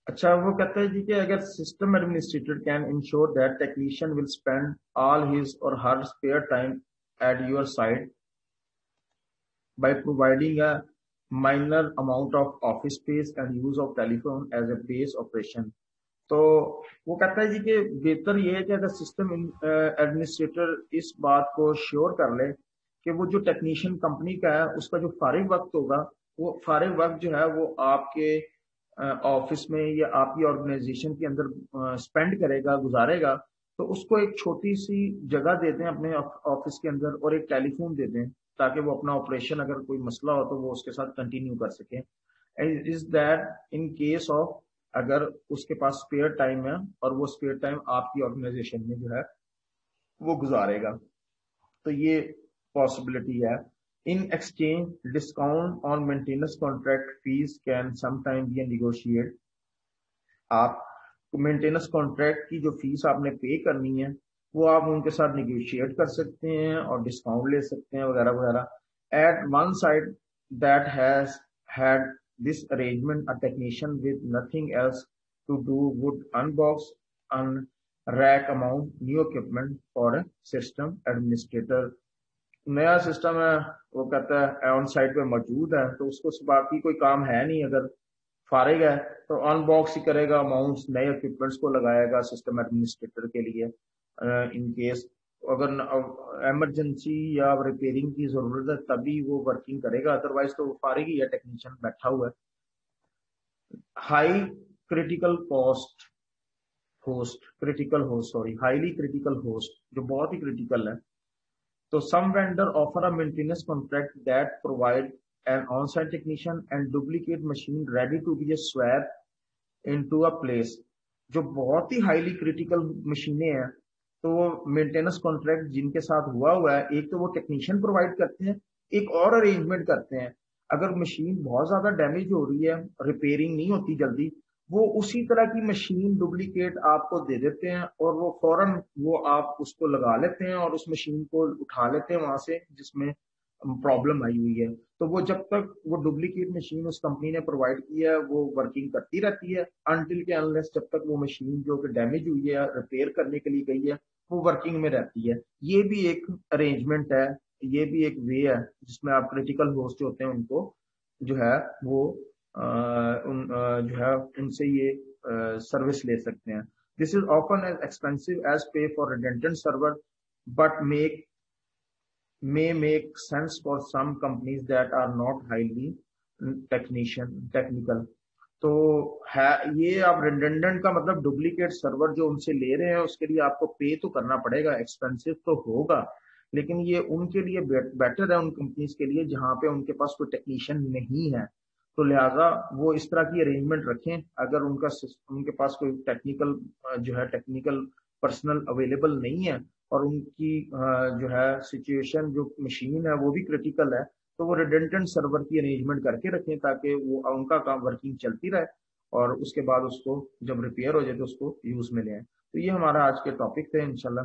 اچھا وہ کہتا ہے جی کہ اگر system administrator can ensure that technician will spend all his or her spare time at your side by providing a minor amount of office space and use of telephone as a base operation. تو وہ کہتا ہے جی کہ بہتر یہ ہے کہ اگر سسٹم ایڈمنسٹریٹر اس بات کو شیور کر لے کہ وہ جو ٹیکنیشین کمپنی کا ہے اس کا جو فارغ وقت ہوگا وہ فارغ وقت جو ہے وہ آپ کے آفس میں یا آپ کی آرگنائزیشن کے اندر اسپینڈ کرے گا، گزارے گا. تو اس کو ایک چھوٹی سی جگہ دے دیں اپنے آفس کے اندر اور ایک ٹیلی فون دے دیں تاکہ وہ اپنا آپریشن اگر کوئی مسئلہ ہو تو وہ اس کے ساتھ کنٹینیو کر سکیں. Is that in case of اگر اس کے پاس اسپیئر ٹائم ہے اور وہ اسپیئر ٹائم آپ کی آرگنائزیشن میں جو ہے وہ گزارے گا تو یہ پاسبلٹی ہے. In exchange discount on maintenance contract fees can some time be negotiate. آپ مینٹیننس کانٹریکٹ کی جو فیس آپ نے پے کرنی ہے وہ آپ ان کے ساتھ نیگوشیٹ کر سکتے ہیں اور ڈسکاؤنٹ لے سکتے ہیں وغیرہ وغیرہ. At one side that has had this arrangement, a technician with nothing else to do would unbox, unrack amount new equipment for a system administrator. نیا سسٹم ہے وہ کہتا ہے آن سائٹ پہ موجود ہے تو اس کو باقی کوئی کام ہے نہیں، اگر فارغ ہے تو ان باکس ہی کرے گا، اماؤنٹس نئے اکوپمنٹس کو لگائے گا سسٹم ایڈمنسٹریٹر کے لیے ان کیس اگر ایمرجنسی یا ریپیئرنگ کی ضرورت ہے تبھی وہ ورکنگ کرے گا، ادروائز تو وہ فارغ ہی ہے، ٹیکنیشین بیٹھا ہوا ہے. High critical highly critical host جو بہت ہی کریٹیکل ہے. تو some vendor offer a maintenance contract that provide an on-site technician and duplicate machine ready to be swapped into a place. جو بہت ہی ہائیلی کریٹیکل مشینیں ہیں تو وہ مینٹیننس کانٹریکٹ جن کے ساتھ ہوا ہے ایک تو وہ ٹیکنیشین پرووائڈ کرتے ہیں، ایک اور ارینجمنٹ کرتے ہیں اگر مشین بہت زیادہ ڈیمیج ہو رہی ہے، ریپیئرنگ نہیں ہوتی جلدی، وہ اسی طرح کی مشین ڈپلیکیٹ آپ کو دے دیتے ہیں اور وہ فوراً وہ آپ اس کو لگا لیتے ہیں اور اس مشین کو اٹھا لیتے ہیں وہاں سے جس میں پرابلم آئی ہوئی ہے. تو وہ جب تک وہ ڈپلیکیٹ مشین اس کمپنی نے پرووائڈ کی ہے وہ ورکنگ کرتی رہتی ہے انٹل کے انلیس جب تک وہ مشین جو کہ ڈیمیج ہوئی ہے ریپیئر کرنے کے لیے گئی ہے وہ ورکنگ میں رہتی ہے. یہ بھی ایک ارینجمنٹ ہے، یہ بھی ایک وے ہے جس میں آپ کریٹیکل ہوسٹ ہوتے ہیں ان کو جو ہے وہ جو ہے ان سے یہ سروس لے سکتے ہیں. This is often as expensive as pay for redundant server but may make sense for some companies that are not highly technical. تو ہے یہ آپ ریڈنڈنٹ کا مطلب ڈپلیکیٹ سرور جو ان سے لے رہے ہیں اس کے لیے آپ کو پے تو کرنا پڑے گا، ایکسپینسو تو ہوگا، لیکن یہ ان کے لیے بیٹر ہے ان کمپنیز کے لیے جہاں پہ ان کے پاس کوئی ٹیکنیشین نہیں ہے. تو لہٰذا وہ اس طرح کی ارینجمنٹ رکھیں اگر ان کے پاس کوئی ٹیکنیکل جو ہے ٹیکنیکل پرسنل اویلیبل نہیں ہے اور ان کی جو ہے سچویشن جو مشین ہے وہ بھی کریٹیکل ہے تو وہ ریڈنڈنٹ سرور کی ارینجمنٹ کر کے رکھیں تاکہ وہ ان کا کام ورکنگ چلتی رہے اور اس کے بعد اس کو جب ریپیئر ہو جائے تو اس کو یوز میں لیں. تو یہ ہمارا آج کے ٹاپک تھے انشاءاللہ